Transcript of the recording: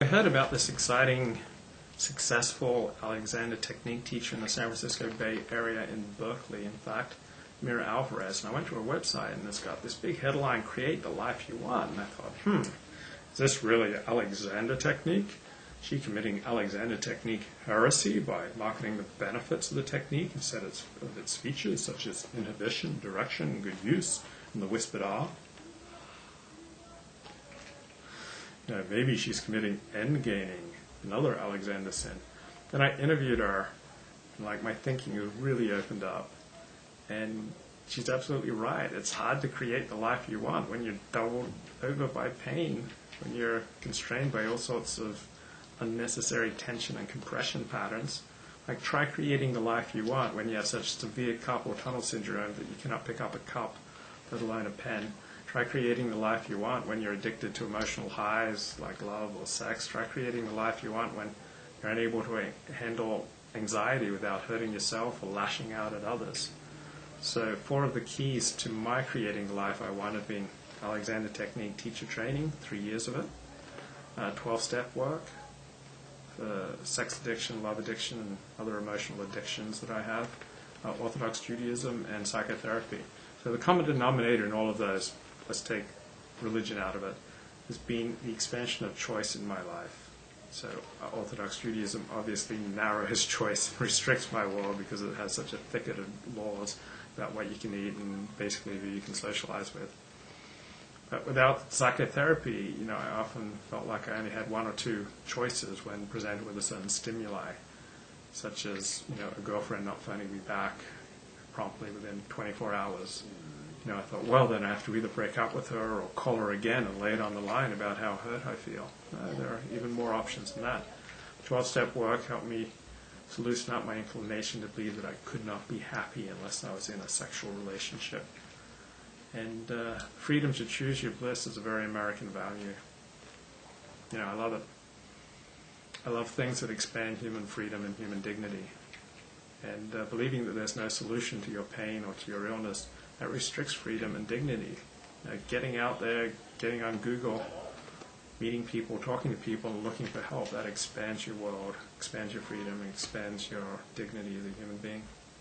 I heard about this exciting, successful Alexander technique teacher in the San Francisco Bay Area in Berkeley, in fact, Mira Alvarez, and I went to her website and it's got this big headline, "Create the Life You Want," and I thought, is this really Alexander technique? She committing Alexander technique heresy by marketing the benefits of the technique instead of its features such as inhibition, direction, good use, and the whispered R. Maybe she's committing end-gaining, another Alexander sin. Then I interviewed her, and my thinking was really opened up. And she's absolutely right. It's hard to create the life you want when you're doubled over by pain, when you're constrained by all sorts of unnecessary tension and compression patterns. Try creating the life you want when you have such severe carpal tunnel syndrome that you cannot pick up a cup, let alone a pen. Try creating the life you want when you're addicted to emotional highs like love or sex. Try creating the life you want when you're unable to handle anxiety without hurting yourself or lashing out at others. So 4 of the keys to my creating the life I want have been Alexander Technique teacher training, 3 years of it, 12-step work, sex addiction, love addiction, and other emotional addictions that I have, Orthodox Judaism, and psychotherapy. So the common denominator in all of those, let's take religion out of it, has been the expansion of choice in my life. So Orthodox Judaism obviously narrows choice and restricts my world because it has such a thicket of laws about what you can eat and basically who you can socialize with. But without psychotherapy, I often felt like I only had 1 or 2 choices when presented with a certain stimuli, such as a girlfriend not phoning me back promptly within 24 hours. I thought, well, then I have to either break up with her or call her again and lay it on the line about how hurt I feel. There are even more options than that. 12-step work helped me to loosen up my inclination to believe that I could not be happy unless I was in a sexual relationship. And freedom to choose your bliss is a very American value. I love it. I love things that expand human freedom and human dignity. And believing that there's no solution to your pain or to your illness, that restricts freedom and dignity. Getting out there, getting on Google, meeting people, talking to people, and looking for help, that expands your world, expands your freedom, and expands your dignity as a human being.